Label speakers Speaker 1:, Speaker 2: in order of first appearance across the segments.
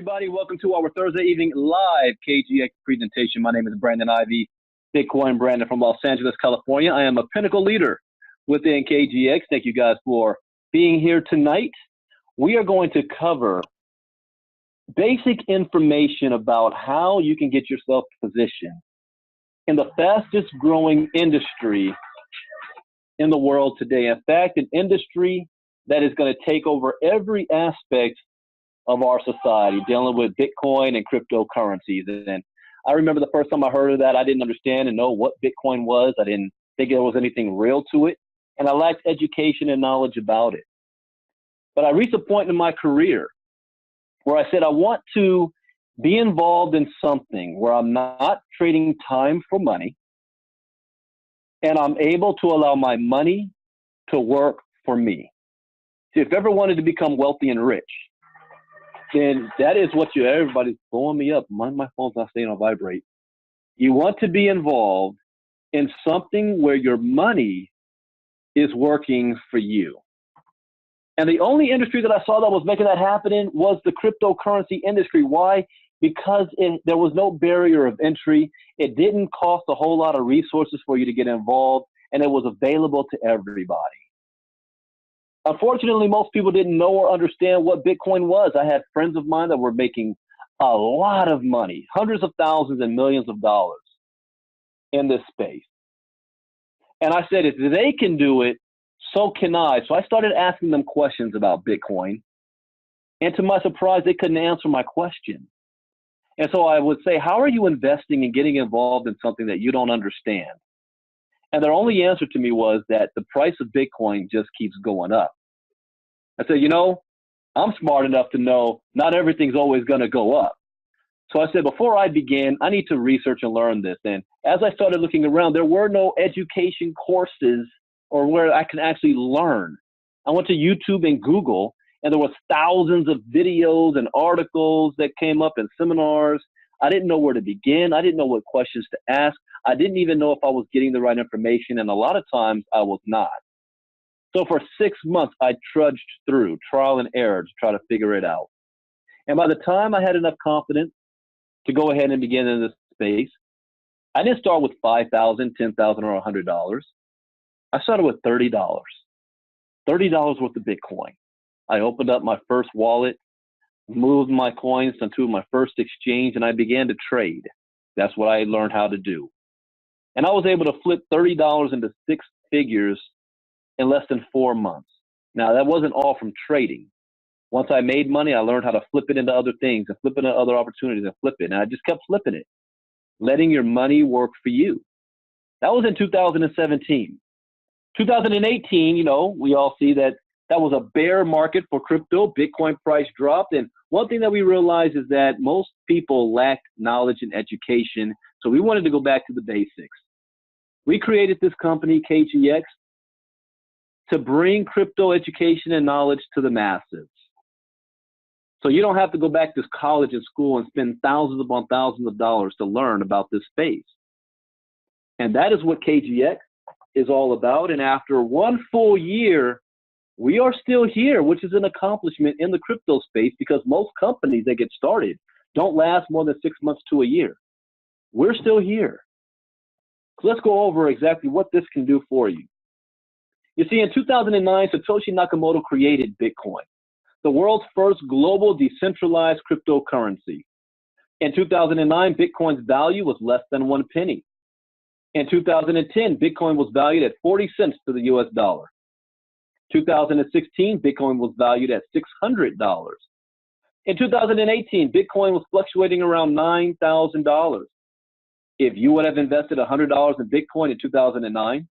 Speaker 1: everybody. Welcome to our Thursday evening live KGX presentation. My name is Brandon Ivey, Bitcoin Brandon from Los Angeles, California. I am a pinnacle leader within KGX. Thank you guys for being here tonight. We are going to cover basic information about how you can get yourself positioned in the fastest growing industry in the world today. In fact, an industry that is going to take over every aspect of our society, dealing with Bitcoin and cryptocurrencies. And I remember the first time I heard of that, I didn't understand and know what Bitcoin was. I didn't think there was anything real to it. And I lacked education and knowledge about it. But I reached a point in my career where I said, I want to be involved in something where I'm not trading time for money, and I'm able to allow my money to work for me. See, if you ever wanted to become wealthy and rich, then that is what everybody's blowing me up. My phone's not staying on vibrate. You want to be involved in something where your money is working for you. And the only industry that I saw that was making that happen was the cryptocurrency industry. Why? Because there was no barrier of entry. It didn't cost a whole lot of resources for you to get involved, and it was available to everybody. Unfortunately, most people didn't know or understand what Bitcoin was. I had friends of mine that were making a lot of money, hundreds of thousands and millions of dollars in this space. And I said, if they can do it, so can I. So I started asking them questions about Bitcoin. And to my surprise, they couldn't answer my question. And so I would say, how are you investing and getting involved in something that you don't understand? And their only answer to me was that the price of Bitcoin just keeps going up. I said, I'm smart enough to know not everything's always going to go up. So I said, before I begin, I need to research and learn this. And as I started looking around, there were no education courses or where I can actually learn. I went to YouTube and Google, and there was thousands of videos and articles that came up in seminars. I didn't know where to begin. I didn't know what questions to ask. I didn't even know if I was getting the right information, and a lot of times I was not. So for 6 months, I trudged through trial and error to try to figure it out. And by the time I had enough confidence to go ahead and begin in this space, I didn't start with $5,000, $10,000, or $100. I started with $30. $30 worth of Bitcoin. I opened up my first wallet, moved my coins into my first exchange, and I began to trade. That's what I learned how to do. And I was able to flip $30 into six figures in less than 4 months. Now, that wasn't all from trading. Once I made money, I learned how to flip it into other things and flip it into other opportunities and flip it. And I just kept flipping it, letting your money work for you. That was in 2017. 2018, we all see that was a bear market for crypto. Bitcoin price dropped. And one thing that we realized is that most people lacked knowledge and education. So we wanted to go back to the basics. We created this company, KGX, to bring crypto education and knowledge to the masses. So you don't have to go back to college and school and spend thousands upon thousands of dollars to learn about this space. And that is what KGX is all about. And after 1 full year, we are still here, which is an accomplishment in the crypto space because most companies that get started don't last more than 6 months to a year. We're still here. So let's go over exactly what this can do for you. You see, in 2009, Satoshi Nakamoto created Bitcoin, the world's first global decentralized cryptocurrency. In 2009, Bitcoin's value was less than 1 penny. In 2010, Bitcoin was valued at 40 cents to the US dollar. 2016, Bitcoin was valued at $600. In 2018, Bitcoin was fluctuating around $9,000. If you would have invested $100 in Bitcoin in 2009,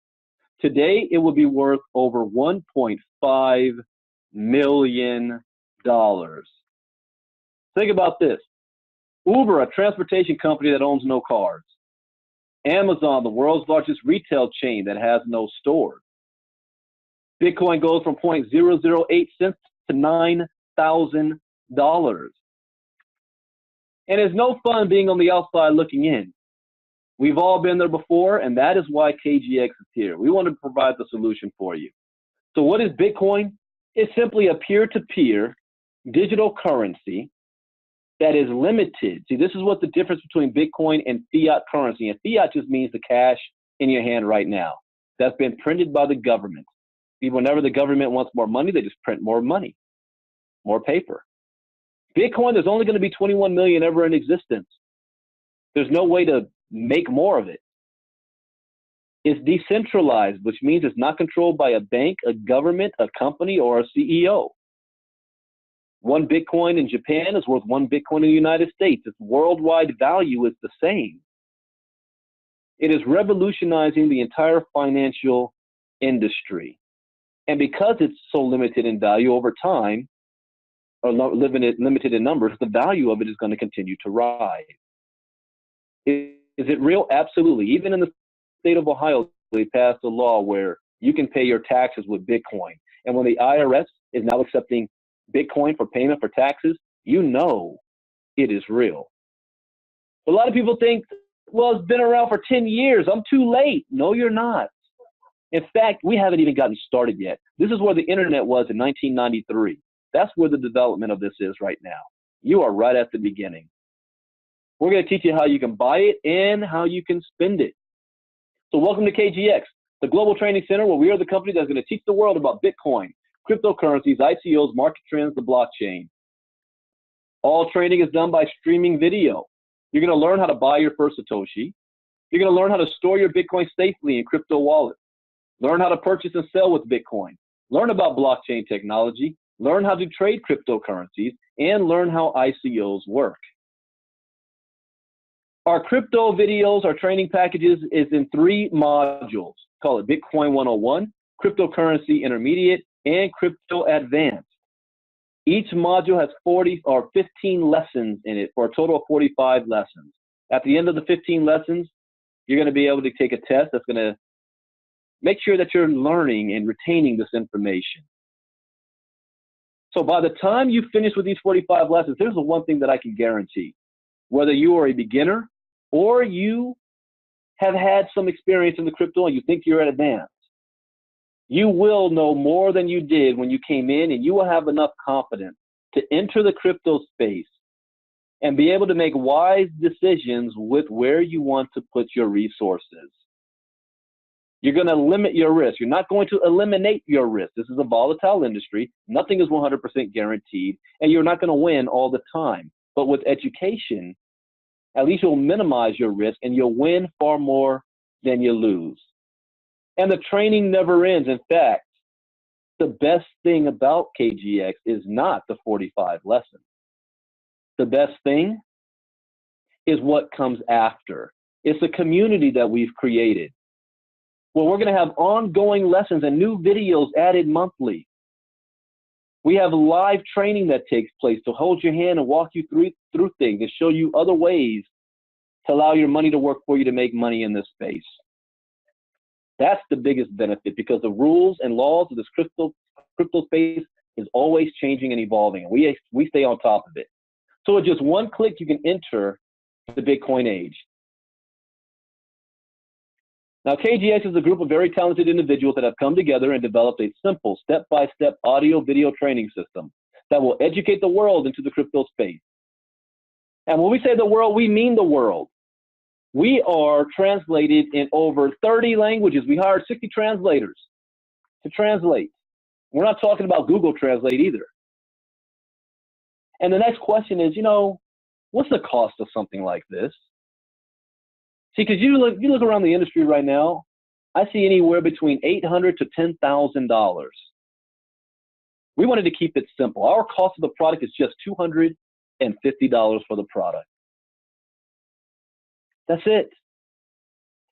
Speaker 1: today it would be worth over $1.5 million. Think about this. Uber, a transportation company that owns no cars. Amazon, the world's largest retail chain that has no stores. Bitcoin goes from 0.008 cents to $9,000. And it's no fun being on the outside looking in. We've all been there before, and that is why KGX is here. We want to provide the solution for you. So what is Bitcoin? It's simply a peer-to-peer digital currency that is limited. See, this is what the difference between Bitcoin and fiat currency. And fiat just means the cash in your hand right now. That's been printed by the government. Whenever the government wants more money, they just print more money, more paper. Bitcoin, there's only going to be 21 million ever in existence. There's no way to make more of it. It's decentralized, which means it's not controlled by a bank, a government, a company, or a CEO. One Bitcoin in Japan is worth one Bitcoin in the United States. Its worldwide value is the same. It is revolutionizing the entire financial industry. And because it's so limited in value over time, or limited in numbers, the value of it is going to continue to rise. Is it real? Absolutely. Even in the state of Ohio, they passed a law where you can pay your taxes with Bitcoin. And when the IRS is now accepting Bitcoin for payment for taxes, you know it is real. A lot of people think, well, it's been around for 10 years. I'm too late. No, you're not. In fact, we haven't even gotten started yet. This is where the internet was in 1993. That's where the development of this is right now. You are right at the beginning. We're going to teach you how you can buy it and how you can spend it. So welcome to KGX, the global training center where we are the company that's going to teach the world about Bitcoin, cryptocurrencies, ICOs, market trends, the blockchain. All training is done by streaming video. You're going to learn how to buy your first Satoshi. You're going to learn how to store your Bitcoin safely in crypto wallets. Learn how to purchase and sell with Bitcoin. Learn about blockchain technology. Learn how to trade cryptocurrencies and learn how ICOs work. Our crypto videos, our training packages is in 3 modules. Call it Bitcoin 101, Cryptocurrency Intermediate, and Crypto Advanced. Each module has 40 or 15 lessons in it for a total of 45 lessons. At the end of the 15 lessons, you're going to be able to take a test that's going to make sure that you're learning and retaining this information. So by the time you finish with these 45 lessons, here's the one thing that I can guarantee. Whether you are a beginner or you have had some experience in the crypto and you think you're at advanced, you will know more than you did when you came in, and you will have enough confidence to enter the crypto space and be able to make wise decisions with where you want to put your resources. You're going to limit your risk. You're not going to eliminate your risk. This is a volatile industry. Nothing is 100% guaranteed, and you're not going to win all the time. But with education, at least you'll minimize your risk and you'll win far more than you lose. And the training never ends. In fact, the best thing about KGX is not the 45 lessons. The best thing is what comes after. It's the community that we've created. Well, we're going to have ongoing lessons and new videos added monthly. We have live training that takes place to hold your hand and walk you through things and show you other ways to allow your money to work for you to make money in this space. That's the biggest benefit, because the rules and laws of this crypto space is always changing and evolving, and we stay on top of it. So with just one click, you can enter the Bitcoin age. Now, KGX is a group of very talented individuals that have come together and developed a simple step-by-step audio-video training system that will educate the world into the crypto space. And when we say the world, we mean the world. We are translated in over 30 languages. We hired 60 translators to translate. We're not talking about Google Translate either. And the next question is, what's the cost of something like this? See, because you look around the industry right now, I see anywhere between $800 to $10,000. We wanted to keep it simple. Our cost of the product is just $250 for the product. That's it.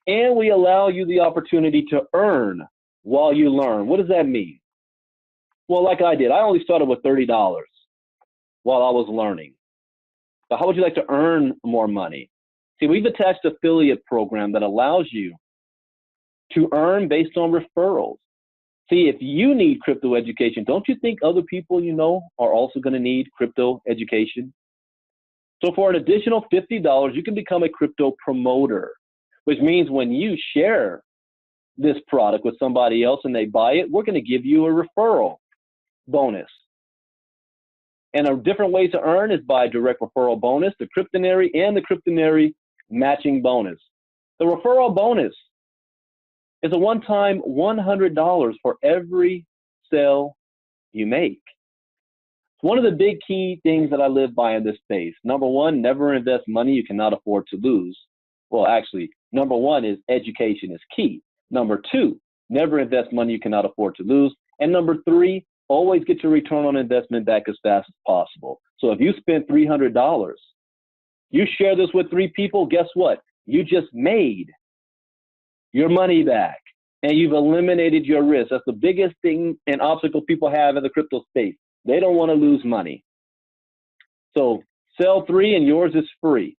Speaker 1: And we allow you the opportunity to earn while you learn. What does that mean? Well, like I did, I only started with $30 while I was learning. So how would you like to earn more money? See, we've attached an affiliate program that allows you to earn based on referrals. See, if you need crypto education, don't you think other people you know are also going to need crypto education? So for an additional $50, you can become a crypto promoter, which means when you share this product with somebody else and they buy it, we're going to give you a referral bonus. And a different way to earn is by direct referral bonus, the Cryptonary, and the Cryptonary matching bonus. The referral bonus is a one-time $100 for every sale you make. One of the big key things that I live by in this space, number one, never invest money you cannot afford to lose. Well, actually, number one is education is key. Number two, never invest money you cannot afford to lose. And number three, always get your return on investment back as fast as possible. So if you spend $300, you share this with three people, guess what? You just made your money back and you've eliminated your risk. That's the biggest thing and obstacle people have in the crypto space. They don't want to lose money. So sell three and yours is free.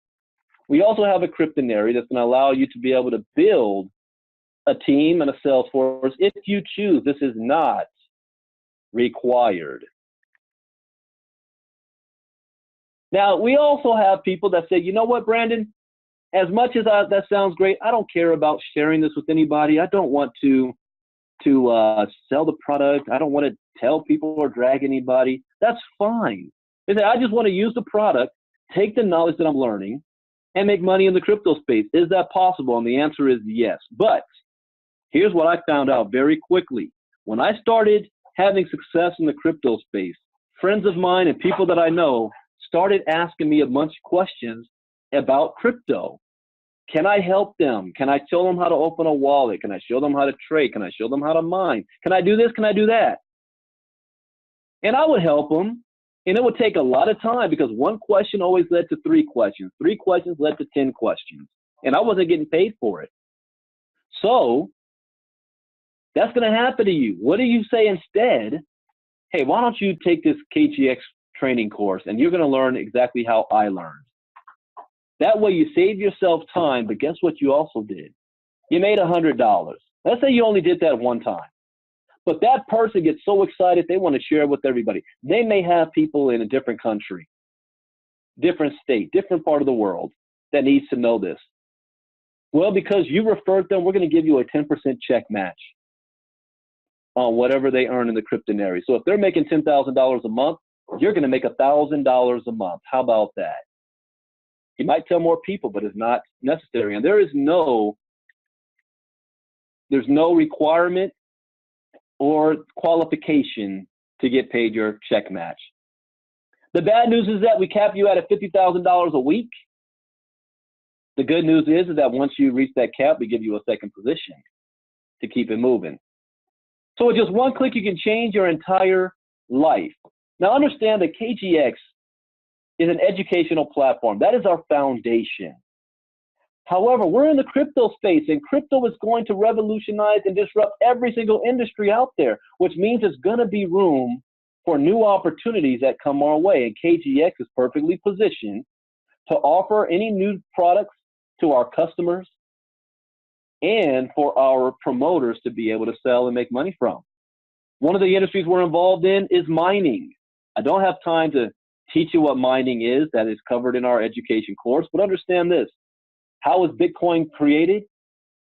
Speaker 1: We also have a Cryptonary that's going to allow you to be able to build a team and a sales force if you choose. This is not required. Now, we also have people that say, you know what, Brandon, as much as that sounds great, I don't care about sharing this with anybody. I don't want to sell the product. I don't want to tell people or drag anybody. That's fine. They say, I just want to use the product, take the knowledge that I'm learning, and make money in the crypto space. Is that possible? And the answer is yes. But here's what I found out very quickly. When I started having success in the crypto space, friends of mine and people that I know started asking me a bunch of questions about crypto. Can I help them? Can I tell them how to open a wallet? Can I show them how to trade? Can I show them how to mine? Can I do this? Can I do that? And I would help them. And it would take a lot of time because one question always led to three questions. Three questions led to 10 questions. And I wasn't getting paid for it. So that's going to happen to you. What do you say instead? Hey, why don't you take this KGX training course and you're going to learn exactly how I learned. That way you save yourself time, but guess what you also did? You made $100. Let's say you only did that one time. But that person gets so excited, they want to share it with everybody. They may have people in a different country, different state, different part of the world that needs to know this. Well, because you referred them, we're going to give you a 10% check match on whatever they earn in the Cryptonary. So if they're making $10,000 a month, you're going to make $1,000 a month. How about that? You might tell more people, but it's not necessary. And there's no requirement or qualification to get paid your check match. The bad news is that we cap you at $50,000 a week. The good news is that once you reach that cap, we give you a second position to keep it moving. So with just one click, you can change your entire life. Now understand that KGX is an educational platform. That is our foundation. However, we're in the crypto space, and crypto is going to revolutionize and disrupt every single industry out there, which means there's going to be room for new opportunities that come our way. And KGX is perfectly positioned to offer any new products to our customers and for our promoters to be able to sell and make money from. One of the industries we're involved in is mining. I don't have time to teach you what mining is. That is covered in our education course, but understand this. How is Bitcoin created?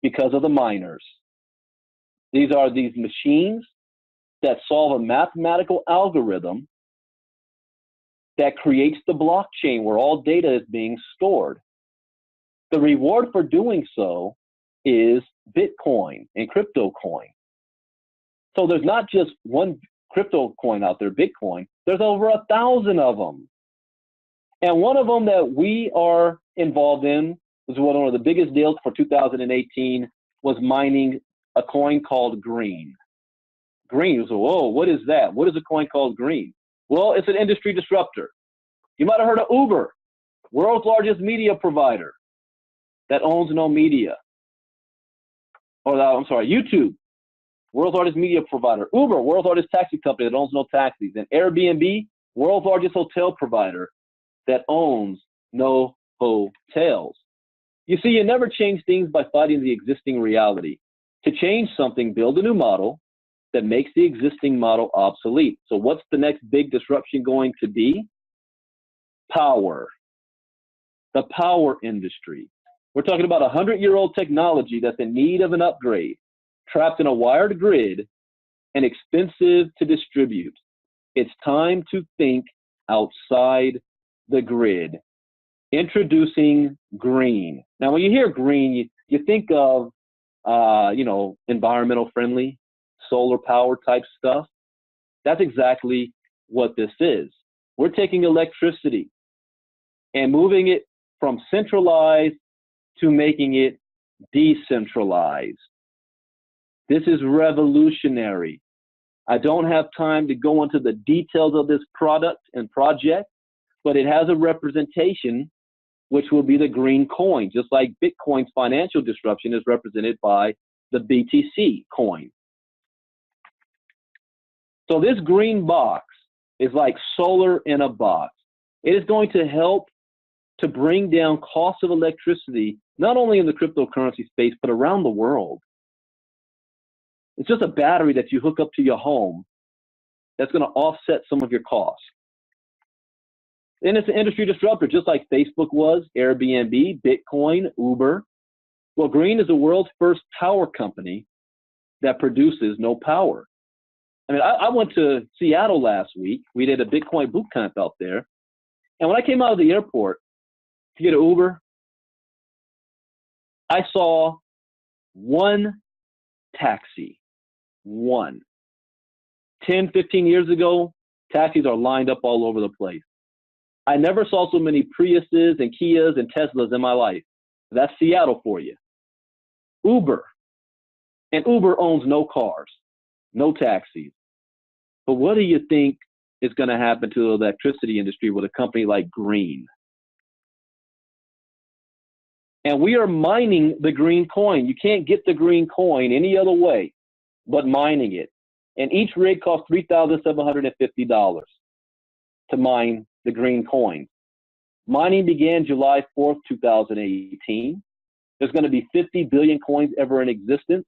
Speaker 1: Because of the miners. These are these machines that solve a mathematical algorithm that creates the blockchain where all data is being stored. The reward for doing so is Bitcoin and crypto coin. So there's not just one crypto coin out there, Bitcoin. There's over 1,000 of them. And one of them that we are involved in was one of the biggest deals for 2018 was mining a coin called Green. Green, so whoa, what is that? What is a coin called Green? Well, it's an industry disruptor. You might have heard of Uber, world's largest media provider that owns no media. Or I'm sorry, YouTube, world's largest media provider. Uber, world's largest taxi company that owns no taxis. And Airbnb, world's largest hotel provider that owns no hotels. You see, you never change things by fighting the existing reality. To change something, build a new model that makes the existing model obsolete. So what's the next big disruption going to be? Power. The power industry. We're talking about 100-year-old technology that's in need of an upgrade, trapped in a wired grid and expensive to distribute. It's time to think outside the grid. Introducing green. Now, when you hear green, you think of, environmental friendly, solar power type stuff. That's exactly what this is. We're taking electricity and moving it from centralized to making it decentralized. This is revolutionary. I don't have time to go into the details of this product and project, but it has a representation which will be the green coin, just like Bitcoin's financial disruption is represented by the BTC coin. So this green box is like solar in a box. It is going to help to bring down costs of electricity, not only in the cryptocurrency space, but around the world. It's just a battery that you hook up to your home that's going to offset some of your costs. And it's an industry disruptor, just like Facebook was, Airbnb, Bitcoin, Uber. Well, green is the world's first power company that produces no power. I mean, I went to Seattle last week. We did a Bitcoin boot camp out there. And when I came out of the airport to get an Uber, I saw one taxi. One. 10, 15 years ago, taxis are lined up all over the place. I never saw so many Priuses and Kias and Teslas in my life. That's Seattle for you. Uber. And Uber owns no cars, no taxis. But what do you think is going to happen to the electricity industry with a company like Green? And we are mining the green coin. You can't get the green coin any other way but mining it. And each rig costs $3,750 to mine the green coin. Mining began July 4th, 2018. There's going to be 50 billion coins ever in existence.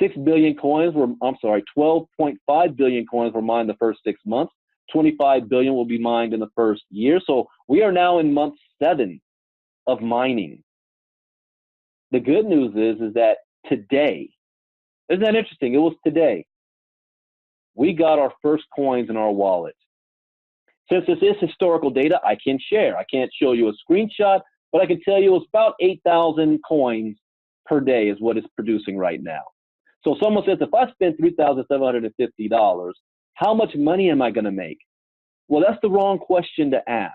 Speaker 1: 12.5 billion coins were mined the first 6 months. 25 billion will be mined in the first year. So we are now in month 7 of mining. The good news is that today, isn't that interesting? It was today, we got our first coins in our wallet. Since this is historical data, I can share. I can't show you a screenshot, but I can tell you it's about 8,000 coins per day is what it's producing right now. So someone says, if I spend $3,750, how much money am I going to make? Well, that's the wrong question to ask.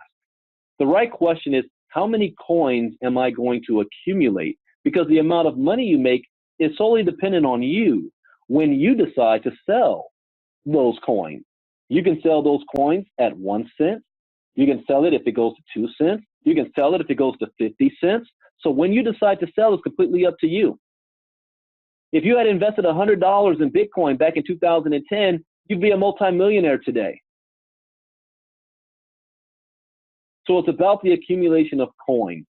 Speaker 1: The right question is, how many coins am I going to accumulate? Because the amount of money you make is solely dependent on you when you decide to sell those coins. You can sell those coins at 1 cent. You can sell it if it goes to 2 cents. You can sell it if it goes to 50 cents. So when you decide to sell, it's completely up to you. If you had invested $100 in Bitcoin back in 2010, you'd be a multimillionaire today. So it's about the accumulation of coins.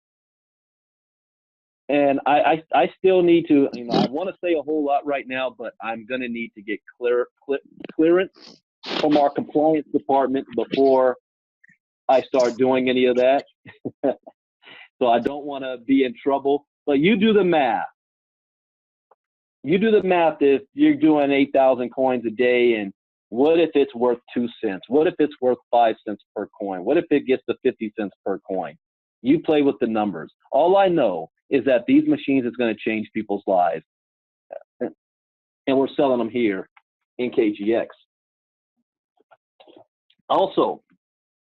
Speaker 1: And I still need to, I want to say a whole lot right now, but I'm going to need to get clearance from our compliance department before I start doing any of that. So I don't want to be in trouble, but you do the math. You do the math if you're doing 8,000 coins a day, and what if it's worth 2 cents? What if it's worth 5 cents per coin? What if it gets to 50 cents per coin? You play with the numbers. All I know is that these machines is going to change people's lives. And we're selling them here in KGX. Also,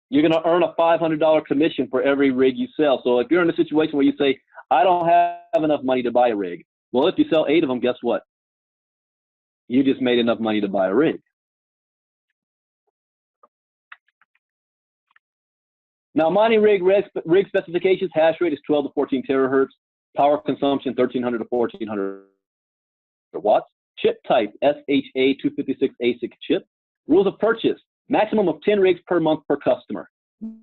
Speaker 1: you're going to earn a $500 commission for every rig you sell. So if you're in a situation where you say, I don't have enough money to buy a rig. Well, if you sell 8 of them, guess what? You just made enough money to buy a rig. Now, mining rig specifications, hash rate is 12 to 14 terahertz. Power consumption, 1,300 to 1,400 watts. Chip type, SHA 256 ASIC chip. Rules of purchase, maximum of 10 rigs per month per customer.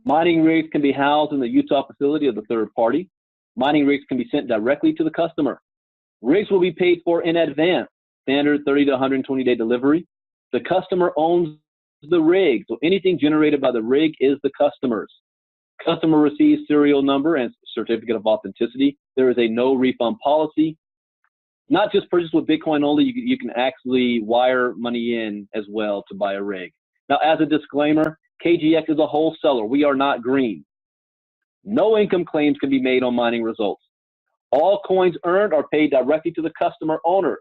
Speaker 1: Mining rigs can be housed in the Utah facility of the third party. Mining rigs can be sent directly to the customer. Rigs will be paid for in advance, standard 30 to 120-day delivery. The customer owns the rig, so anything generated by the rig is the customer's. Customer receives serial number and certificate of authenticity. There is a no refund policy. Not just purchase with Bitcoin only, you can actually wire money in as well to buy a rig. Now, as a disclaimer, KGX is a wholesaler. We are not green. No income claims can be made on mining results. All coins earned are paid directly to the customer owner,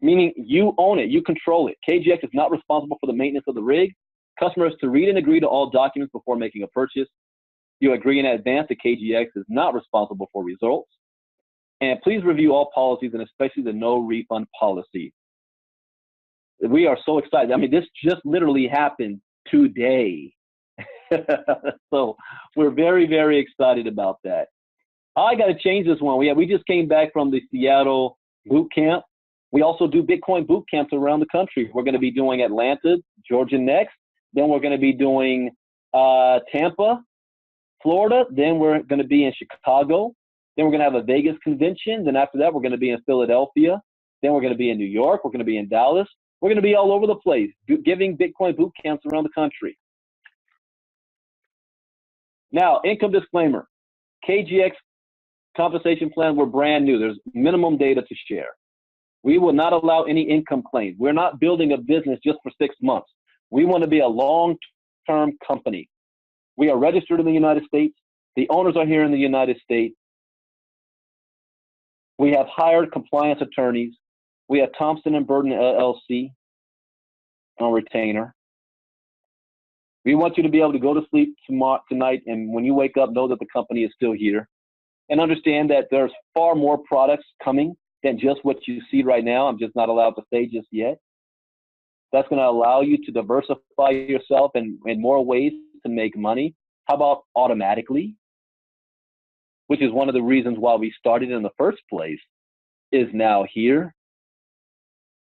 Speaker 1: meaning you own it, you control it. KGX is not responsible for the maintenance of the rig. Customers to read and agree to all documents before making a purchase. You agree in advance that KGX is not responsible for results. And please review all policies, and especially the no refund policy. We are so excited. I mean, this just literally happened today. So we're very, very excited about that. I got to change this one. We just came back from the Seattle boot camp. We also do Bitcoin boot camps around the country. We're going to be doing Atlanta, Georgia next. Then we're going to be doing Tampa, Florida. Then we're going to be in Chicago. Then we're going to have a Vegas convention. Then after that, we're going to be in Philadelphia. Then we're going to be in New York. We're going to be in Dallas. We're going to be all over the place, giving Bitcoin boot camps around the country. Now, income disclaimer. KGX compensation plan, we're brand new. There's minimum data to share. We will not allow any income claims. We're not building a business just for 6 months. We want to be a long-term company. We are registered in the United States. The owners are here in the United States. We have hired compliance attorneys. We have Thompson and Burden LLC on retainer. We want you to be able to go to sleep tonight, and when you wake up, know that the company is still here. And understand that there's far more products coming than just what you see right now. I'm just not allowed to say just yet. That's going to allow you to diversify yourself in more ways to make money. How about automatically? Which is one of the reasons why we started in the first place, is now here.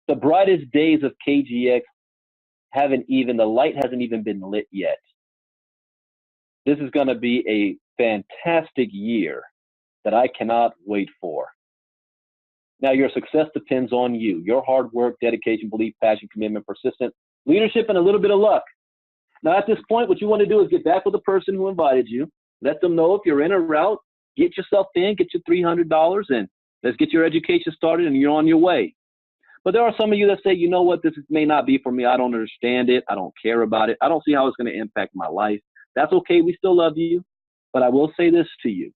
Speaker 1: The brightest days of KGX the light hasn't even been lit yet. This is going to be a fantastic year that I cannot wait for. Now, your success depends on you, your hard work, dedication, belief, passion, commitment, persistence, leadership, and a little bit of luck. Now, at this point, what you want to do is get back with the person who invited you. Let them know if you're in or out. Get yourself in, get your $300, and let's get your education started, and you're on your way. But there are some of you that say, you know what, this may not be for me. I don't understand it. I don't care about it. I don't see how it's going to impact my life. That's okay. We still love you. But I will say this to you.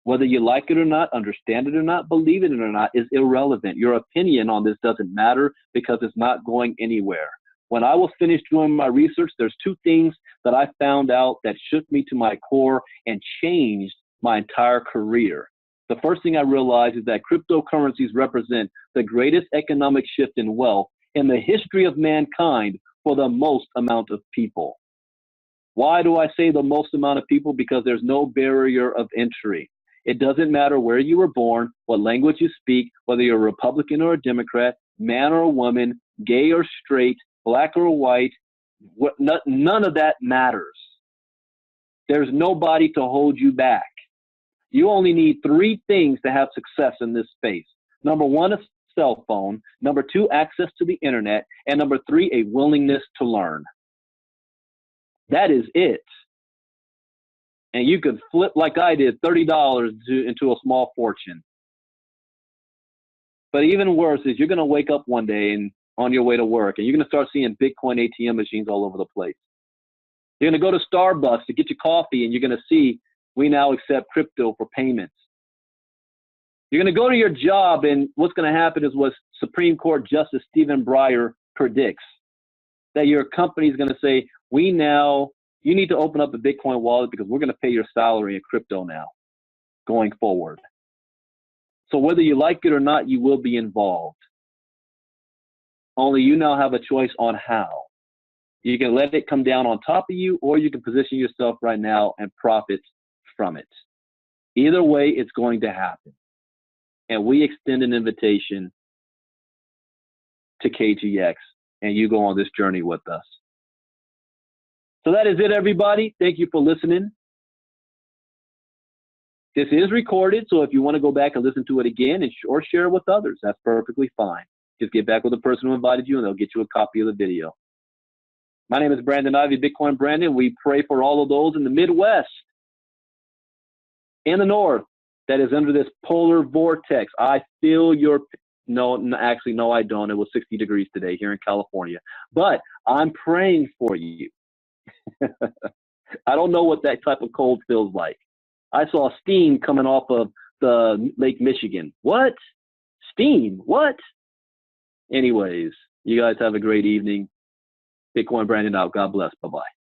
Speaker 1: Whether you like it or not, understand it or not, believe it or not, is irrelevant. Your opinion on this doesn't matter because it's not going anywhere. When I was finished doing my research, there's two things that I found out that shook me to my core and changed my entire career. The first thing I realized is that cryptocurrencies represent the greatest economic shift in wealth in the history of mankind for the most amount of people. Why do I say the most amount of people? Because there's no barrier of entry. It doesn't matter where you were born, what language you speak, whether you're a Republican or a Democrat, man or a woman, gay or straight, black or white, none of that matters. There's nobody to hold you back. You only need three things to have success in this space. Number one, a cell phone. Number two, access to the internet. And number three, a willingness to learn. That is it. And you could flip like I did, $30 into a small fortune. But even worse is you're going to wake up one day and on your way to work, and you're going to start seeing Bitcoin ATM machines all over the place. You're going to go to Starbucks to get your coffee, and you're going to see we now accept crypto for payments. You're going to go to your job, and what's going to happen is what Supreme Court Justice Stephen Breyer predicts, that your company is going to say, you need to open up a Bitcoin wallet because we're going to pay your salary in crypto now, going forward. So whether you like it or not, you will be involved. Only you now have a choice on how. You can let it come down on top of you, or you can position yourself right now and profit from it. Either way, it's going to happen. And we extend an invitation to KGX, and you go on this journey with us. So that is it, everybody. Thank you for listening. This is recorded, so if you want to go back and listen to it again or share it with others, that's perfectly fine. Just get back with the person who invited you, and they'll get you a copy of the video. My name is Brandon Ivey, Bitcoin Brandon. We pray for all of those in the Midwest, in the North, that is under this polar vortex. I feel your No, actually, no, I don't. It was 60 degrees today here in California. But I'm praying for you. I don't know what that type of cold feels like. I saw steam coming off of the Lake Michigan. What? Steam? What? Anyways, you guys have a great evening. Bitcoin Brandon out. God bless. Bye-bye.